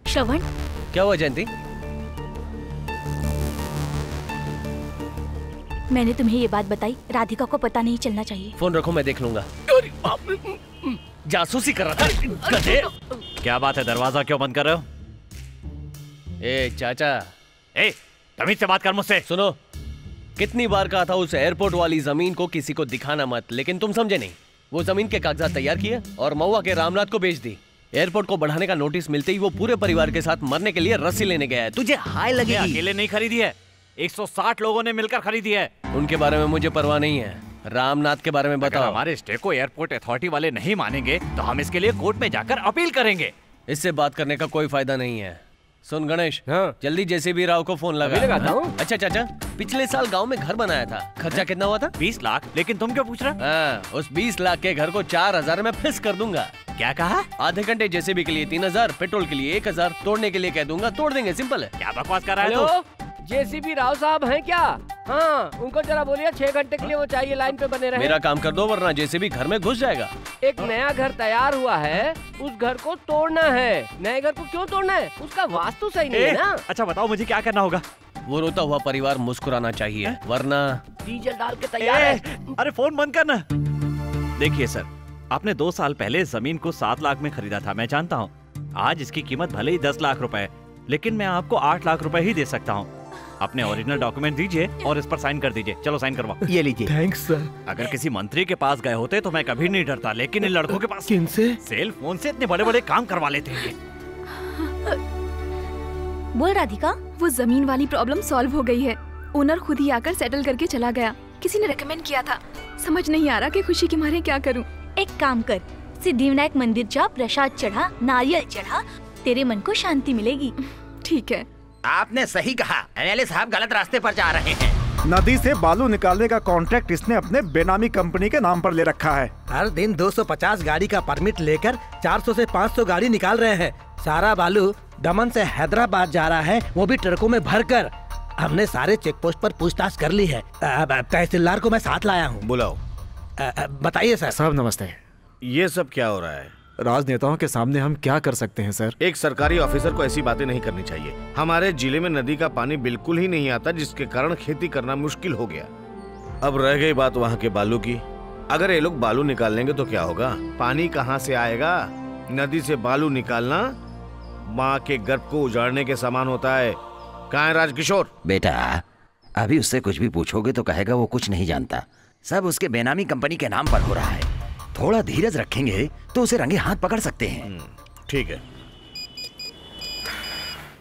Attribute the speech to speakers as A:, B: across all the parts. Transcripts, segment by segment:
A: श्रवण,
B: क्या हुआ जयंती?
A: मैंने तुम्हें ये बात बताई, राधिका को पता नहीं चलना चाहिए।
B: फोन रखो, मैं देख लूंगा। जासूसी कर रहा था गधे।
C: क्या बात है, दरवाजा क्यों बंद कर रहे हो?
B: ए चाचा,
C: ए तमीज से बात कर मुझसे।
B: सुनो, कितनी बार कहा था उस एयरपोर्ट वाली जमीन को किसी को दिखाना मत, लेकिन तुम समझे नहीं। वो जमीन के कागजात तैयार किए और महुआ के रामनाथ को बेच दी। एयरपोर्ट को बढ़ाने का नोटिस मिलते ही वो पूरे परिवार के साथ मरने के लिए रस्सी लेने गया है। तुझे हाय लगेगी।
C: अकेले नहीं खरीदी है, 160 लोगों ने मिलकर खरीदी है।
B: उनके बारे में मुझे परवाह नहीं है, रामनाथ के बारे में बताओ।
C: हमारे स्टे को एयरपोर्ट अथॉरिटी वाले नहीं मानेंगे तो हम इसके लिए कोर्ट में जाकर अपील करेंगे।
B: इससे बात करने का कोई फायदा नहीं है। सुन गणेश,
D: हाँ?
B: जल्दी जेसीबी राव को फोन लगा।
D: लगाता हूँ।
B: अच्छा चाचा, पिछले साल गांव में घर बनाया था, खर्चा कितना हुआ था?
C: 20 लाख। लेकिन तुम क्यों पूछ रहे?
B: उस 20 लाख के घर को 4000 में फिक्स कर दूंगा।
C: क्या कहा?
B: आधे घंटे जेसीबी के लिए 3000, पेट्रोल के लिए 1000, तोड़ने के लिए कह दूंगा, तोड़ देंगे। सिंपल है।
C: क्या बकवास कर रहा है
D: हेलो, जेसीबी राव साहब हैं क्या? हाँ, उनको जरा बोलिए 6 घंटे के लिए वो चाहिए, लाइन पे बने रहे।
B: मेरा काम कर दो वरना जेसीबी घर में घुस जाएगा।
D: एक नया घर तैयार हुआ है, उस घर को तोड़ना है। नए घर को क्यों तोड़ना है? उसका वास्तु सही नहीं है ना।
C: अच्छा बताओ मुझे क्या करना होगा?
B: वो रोता हुआ परिवार मुस्कुराना चाहिए, वरना
D: डीजल डाल के तैयार है।
C: अरे फोन बंद करना। देखिए सर, आपने 2 साल पहले जमीन को 7 लाख में खरीदा था, मैं जानता हूँ। आज इसकी कीमत भले ही 10 लाख रुपए है, लेकिन मैं आपको 8 लाख रुपए ही दे सकता हूँ। अपने ओरिजिनल डॉक्यूमेंट दीजिए और इस पर साइन कर दीजिए। चलो साइन करवाओ।
E: ये लीजिए।
F: Thanks sir.
C: अगर किसी मंत्री के पास गए होते तो मैं कभी नहीं डरता, लेकिन इन लड़कों के पास
F: किनसे?
C: सेल फोन से इतने बड़े बड़े काम करवा लेते हैं।
A: बोल राधिका।
G: वो जमीन वाली प्रॉब्लम सॉल्व हो गई है। ओनर खुद ही आकर सेटल करके चला गया। किसी ने रेकमेंड किया था। समझ नहीं आ रहा कि खुशी के मारे क्या करूं।
A: एक काम कर, सिद्धिविनायक मंदिर जा, प्रसाद चढ़ा, नारियल चढ़ा, तेरे मन को शांति मिलेगी।
G: ठीक है।
E: आपने सही कहा, एमएलए साहब गलत रास्ते पर जा रहे हैं।
H: नदी से बालू निकालने का कॉन्ट्रैक्ट इसने अपने बेनामी कंपनी के नाम पर ले रखा है।
I: हर दिन 250 गाड़ी का परमिट लेकर 400 से 500 गाड़ी निकाल रहे हैं। सारा बालू दमन से हैदराबाद जा रहा है, वो भी ट्रकों में भरकर। हमने सारे चेक पोस्ट पर पूछताछ कर ली है। तहसीलदार को मैं साथ लाया हूँ।
J: बुलाओ।
I: बताइए सर।
F: साहब नमस्ते।
J: ये सब क्या हो रहा है?
F: राजनेताओं के सामने हम क्या कर सकते हैं सर?
J: एक सरकारी ऑफिसर को ऐसी बातें नहीं करनी चाहिए। हमारे जिले में नदी का पानी बिल्कुल ही नहीं आता, जिसके कारण खेती करना मुश्किल हो गया। अब रह गई बात वहाँ के बालू की। अगर ये लोग बालू निकाल लेंगे तो क्या होगा? पानी कहाँ से आएगा? नदी से बालू निकालना माँ के गर्भ को उजाड़ने के समान होता है। कहाँ है राजकिशोर?
E: बेटा, अभी उससे कुछ भी पूछोगे तो कहेगा वो कुछ नहीं जानता। सब उसके बेनामी कंपनी के नाम पर हो रहा है। थोड़ा धीरज रखेंगे तो उसे रंगे हाथ पकड़ सकते हैं।
J: ठीक है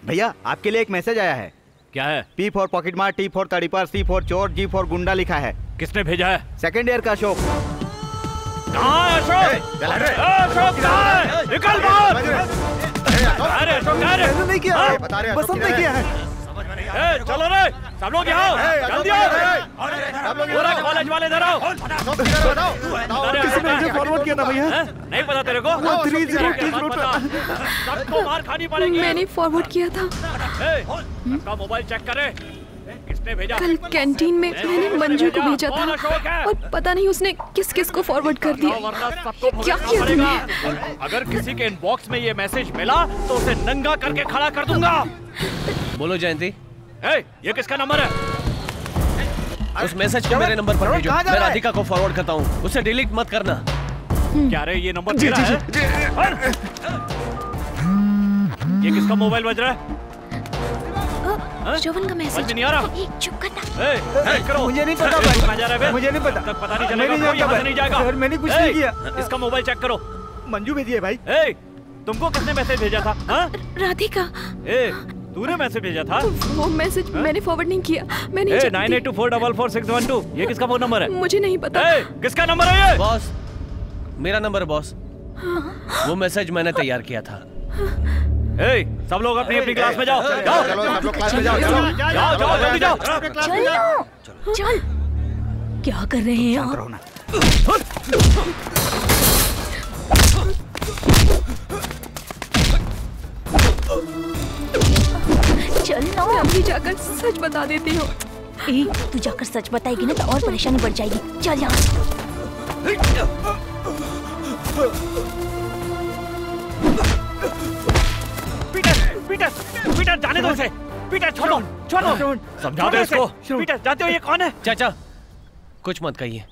K: भैया, आपके लिए एक मैसेज आया है।
C: क्या है?
K: P फॉर पॉकेट मार, T फॉर तड़ीपार, C फॉर चोर, G फॉर गुंडा लिखा है।
C: किसने भेजा है?
K: सेकेंड ईयर का अशोक।
C: कहाँ है अशोक? अशोक कहाँ है? निकल बाहर। अरे अशोक कहाँ है?
H: नहीं किया, बसंत ने किया है।
C: चलो रे, सब लोग यहाँ जल्दी आओ। पूरा कॉलेज वाले इधर आओ।
H: किसी ने मुझे फॉरवर्ड किया था भैया।
C: नहीं पता तेरे को?
H: 30
C: सबको मार खानी पड़ेगी।
G: मैंने फॉरवर्ड किया था।
C: सबका मोबाइल चेक करे। किसने भेजा?
G: कल कैंटीन में मैंने मंजू को भेजा था और पता नहीं उसने किस किस को फॉरवर्ड कर दिया। क्या किया तुमने?
C: अगर किसी के इनबॉक्स में ये मैसेज मिला तो उसे नंगा करके खड़ा कर दूंगा।
B: बोलो जयंती।
C: ये किसका नंबर है?
B: उस मैसेज को मेरे नंबर पर भेजो। मैं राधिका को फॉरवर्ड करता हूँ, उसे डिलीट मत करना।
C: क्या रे, ये नंबर तेरा है? ये किसका मोबाइल बज रहा है?
G: श्रवण का मैसेज।
C: समझ नहीं आ रहा।
G: चुप करना।
K: मुझे नहीं पता भाई, मुझे नहीं पता।
C: पता नहीं चलेगा, कोई यहाँ से नहीं जाएगा।
K: मैंने कुछ नहीं किया।
C: इसका मोबाइल चेक करो।
K: मंजू भेजी है भाई।
C: तुमको किसने मैसेज भेजा था?
G: राधिका।
C: तूने मैसेज भेजा था?
G: वो मैसेज मैंने फॉरवर्ड नहीं किया। मैंने
C: 9824444612। ये किसका फोन नंबर है?
G: मुझे नहीं पता।
C: किसका नंबर है ये?
B: बॉस, मेरा नंबर है बॉस। वो मैसेज मैंने तैयार किया था।
C: सब लोग अपनी अपनी क्लास में जाओ। जाओ
J: सब लोग क्लास में जाओ।
C: जाओ जल्दी जाओ।
A: चल, क्या कर रहे हैं आप? चल ना,
G: मैं अभी जाकर सच बता देती हूँ।
A: तू जाकर सच बताएगी ना तो और परेशानी बढ़ जाएगी। चल यहाँ।
C: पीटर पीटर जाने दो इसे। पीटर छोड़ो छोड़ो, समझा दो इसको। पीटर जानते हो ये कौन है?
B: चाचा कुछ मत कहिए,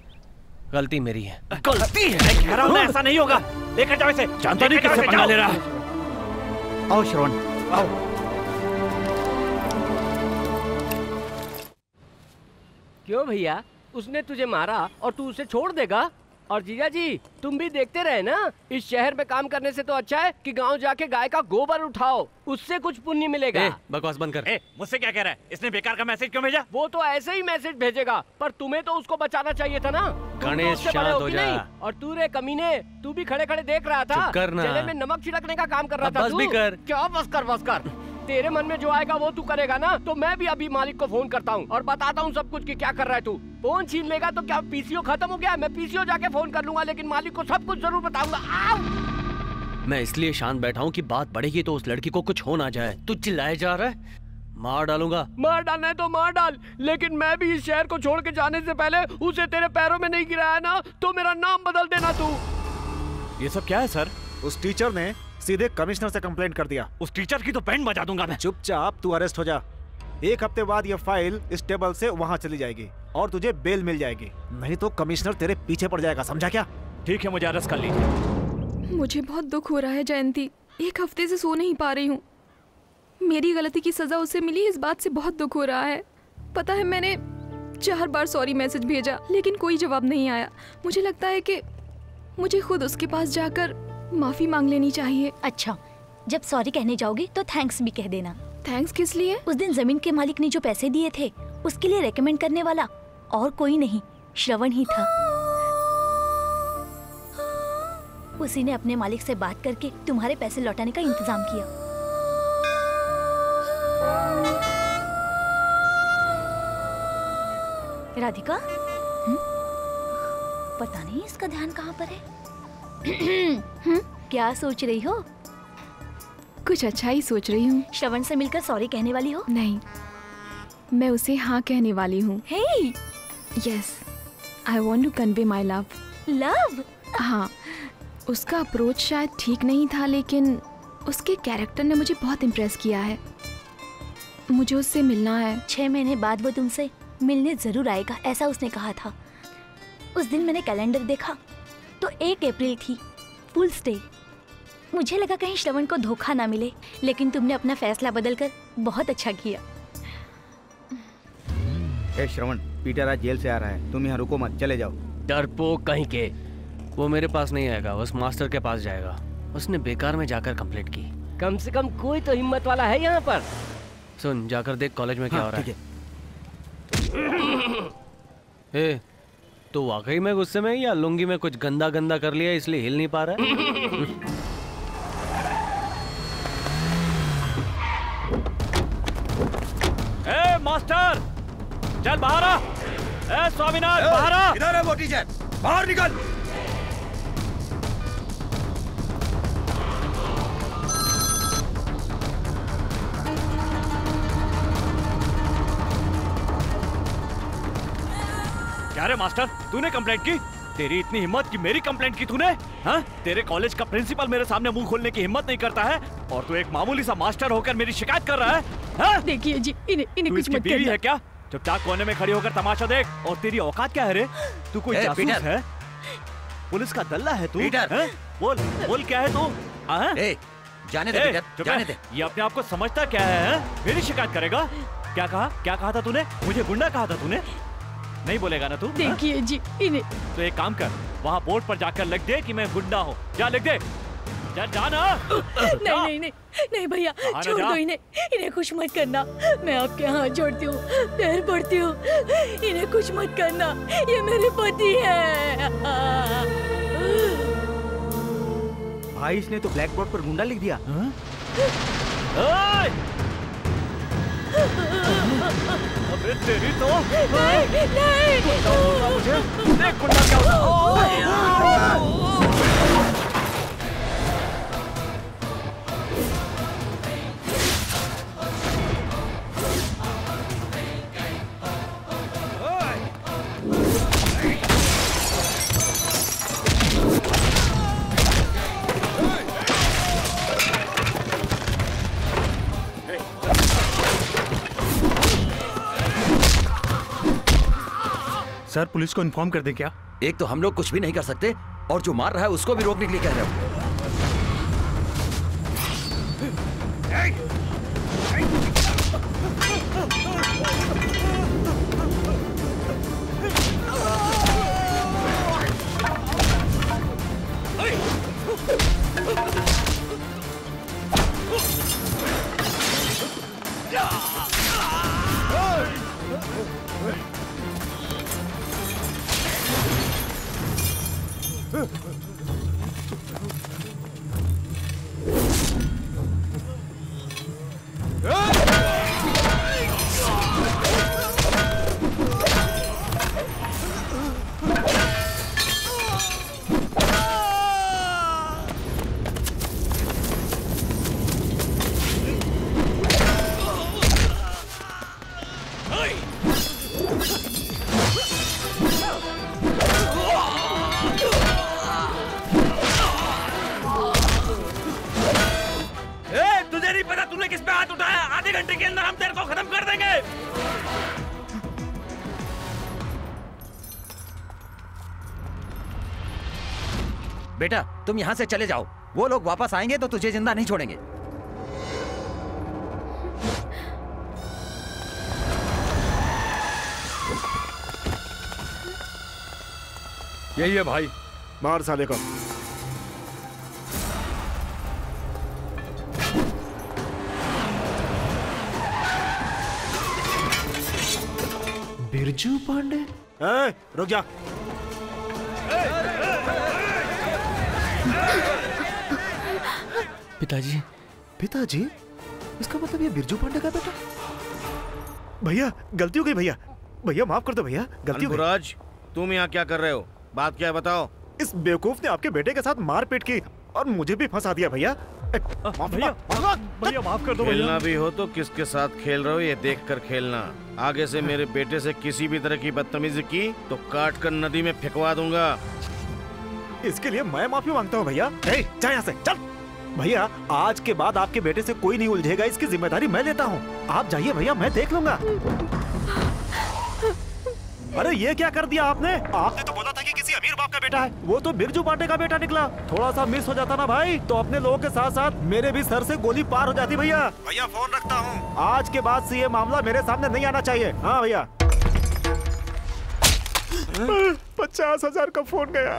B: गलती मेरी है।
C: गलती है? मैं कह रहा हूं ना ऐसा नहीं होगा। लेकर जाओ इसे। जानता नहीं किससे पंगा ले रहा है।
K: आओ श्रवण आओ।
D: क्यों भैया, उसने तुझे मारा और तू उसे छोड़ देगा? और जीजा जी तुम भी देखते रहे ना, इस शहर में काम करने से तो अच्छा है कि गांव जाके गाय का गोबर उठाओ, उससे कुछ पुण्य मिलेगा।
B: बकवास बंद कर।
C: मुझसे क्या कह रहा है? इसने बेकार का मैसेज क्यों भेजा?
D: वो तो ऐसे ही मैसेज भेजेगा, पर तुम्हें तो उसको बचाना चाहिए था ना।
B: गणेश शांत हो जा।
D: और तू रे कमीने, तू भी खड़े खड़े देख रहा था, जले में नमक छिड़कने का काम कर रहा था।
B: बस भी कर।
D: क्या बस कर। तेरे मन में जो आएगा वो तू करेगा ना, तो मैं भी अभी मालिक को फोन करता हूँ और बताता हूँ सब कुछ कि क्या कर रहा है तू। फोन छीन लेगा तो क्या पीसीओ खत्म हो गया? मैं पीसीओ जाके फोन कर लूंगा, लेकिन मालिक को सब कुछ जरूर बताऊंगा।
B: मैं इसलिए शांत बैठा हूँ कि बात बढ़ेगी तो उस लड़की को कुछ हो ना जाए। तू चिल्लाए जा रहा है, मार डालूंगा।
D: मार डालना है तो मार डाल, लेकिन मैं भी इस शहर को छोड़ के जाने से पहले उसे तेरे पैरों में नहीं गिराया ना, तो मेरा नाम बदल देना तू।
C: ये सब क्या है सर?
F: उस टीचर ने सीधे कमिश्नर से कंप्लेंट कर दिया।
C: उस टीचर की तो बैंड बजा दूंगा मैं।
F: चुपचाप तू अरेस्ट हो जा। 1 हफ्ते बाद ये फाइल इस टेबल से वहाँ चली जाएगी और तुझे बेल मिल जाएगी, नहीं तो कमिश्नर तेरे पीछे पड़ जाएगा, समझा क्या?
C: ठीक है, मुझे अरेस्ट कर लीजिए।
G: मुझे बहुत दुख हो रहा है जयंती, 1 हफ्ते से सो नहीं पा रही हूँ। मेरी गलती की सजा उसे मिली, इस बात से बहुत दुख हो रहा है। पता है मैंने 4 बार सॉरी मैसेज भेजा, लेकिन कोई जवाब नहीं आया। मुझे लगता है कि मुझे खुद उसके पास जाकर माफी मांग लेनी चाहिए।
A: अच्छा, जब सॉरी कहने जाओगी तो थैंक्स भी कह देना।
G: थैंक्स किस लिए?
A: उस दिन जमीन के मालिक ने जो पैसे दिए थे, उसके लिए रेकमेंड करने वाला और कोई नहीं, श्रवण ही था। उसी ने अपने मालिक से बात करके तुम्हारे पैसे लौटाने का इंतजाम किया। राधिका, पता नहीं इसका ध्यान कहाँ पर है। क्या सोच रही हो?
G: कुछ अच्छा ही सोच रही हूँ।
A: श्रवण से मिलकर सॉरी कहने वाली हो?
G: नहीं, मैं उसे हाँ कहने वाली हूँ।
A: Hey!
G: Yes, I want to convey my love.
A: Love?
G: हाँ, उसका अप्रोच शायद ठीक नहीं था, लेकिन उसके कैरेक्टर ने मुझे बहुत इम्प्रेस किया है। मुझे उससे मिलना है।
A: 6 महीने बाद वो तुमसे मिलने जरूर आएगा, ऐसा उसने कहा था। उस दिन मैंने कैलेंडर देखा तो 1 अप्रैल थी, फूल्स डे। मुझे लगा कहीं श्रवण को धोखा ना मिले, लेकिन तुमने अपना फैसला बदलकर बहुत अच्छा किया।
K: ए श्रवण, पीटर आज जेल से आ रहा है, तुम यहाँ रुको मत, चले जाओ।
B: डरपोक कहीं के, वो मेरे पास नहीं आएगा, उस मास्टर के पास जाएगा। उसने बेकार में जाकर कंप्लेंट की।
D: कम से कम कोई तो हिम्मत वाला है यहाँ पर।
B: सुन, जाकर देख कॉलेज में क्या हो रहा है। तो वाकई में गुस्से में या लुंगी में कुछ गंदा गंदा कर लिया इसलिए हिल नहीं पा रहा है?
C: ए मास्टर, चल बाहर आ। ए स्वामीनाथ, बाहर आ।
E: इधर है वो टीचर, बाहर निकल।
C: क्या रे मास्टर, तूने कंप्लेंट की? तेरी इतनी हिम्मत कि मेरी कंप्लेंट की तूने? हाँ? तेरे कॉलेज का प्रिंसिपल मेरे सामने मुंह खोलने की हिम्मत नहीं करता है, और तू एक मामूली सा मास्टर होकर मेरी शिकायत कर रहा है? हाँ?
A: देखिए जी, इन्हें कुछ मत
C: बीवी है क्या? चुपचाप कोने में खड़ी होकर तमाशा देख। और तेरी औकात क्या है रे? तू कोई जासूस है? पुलिस का दल्ला है तू? बोल क्या है तू?
E: जाने दे पीटर, जाने दे।
C: ये अपने आप को समझता क्या है? मेरी शिकायत करेगा? क्या कहा था तूने? मुझे गुंडा कहा था तूने? नहीं बोलेगा ना तू?
A: देखिए जी, इन्हें
C: तो एक काम कर, वहाँ बोर्ड पर जाकर लिख दे कि मैं गुंडा हूँ। जा लिख दे। जा ना।
A: नहीं भैया, छोड़ दो इन्हें कुछ मत करना। मैं आपके हाथ जोड़ती हूँ, पैर पड़ती हूँ, इन्हें कुछ मत करना, ये मेरे पति है।
K: भाई, इसने तो ब्लैक बोर्ड पर गुंडा लिख दिया।
C: अबे तेरी तो
A: नहीं।
C: मुझे देख गुंडा क्या होता।
L: सर पुलिस को इन्फॉर्म कर दे क्या?
E: एक तो हम लोग कुछ भी नहीं कर सकते और जो मार रहा है उसको भी रोकने के लिए कह रहे हो। बेटा तुम यहाँ से चले जाओ, वो लोग वापस आएंगे तो तुझे जिंदा नहीं छोड़ेंगे।
H: यही है भाई,
F: मार साले को। बिरजू पांडे, रुक जा।
B: पिताजी।
F: पिताजी? इसका मतलब ये बिरजू पांडे का बेटा? भैया गलती हो गई भैया, भैया माफ कर दो भैया, गलती हो गई।
J: अनबुराज, तुम यहाँ क्या कर रहे हो? बात क्या है बताओ।
F: इस बेवकूफ ने आपके बेटे के साथ मारपीट की और मुझे भी फंसा दिया भैया।
H: भैया भैया माफ कर दो भैया।
J: खेलना भी हो तो किसके साथ खेल रहे हो ये देख कर खेलना। आगे से मेरे बेटे से किसी भी तरह की बदतमीजी की तो काट कर नदी में फेंकवा दूंगा।
F: इसके लिए मैं माफी मांगता हूँ भैया। जा यहाँ से चल। भैया आज के बाद आपके बेटे से कोई नहीं उलझेगा, इसकी जिम्मेदारी मैं लेता हूँ। आप जाइए भैया, मैं देख लूंगा। अरे ये क्या कर दिया आपने? आपने तो बोला था कि किसी अमीर बाप का बेटा है, वो तो बिरजू पांडे का बेटा निकला। थोड़ा सा मिस हो जाता ना भाई तो अपने लोगों के साथ साथ मेरे भी सर से गोली पार हो जाती। भैया भैया फोन रखता हूँ, आज के बाद से ये मामला मेरे सामने नहीं आना चाहिए। हाँ भैया। 50,000 का फोन गया।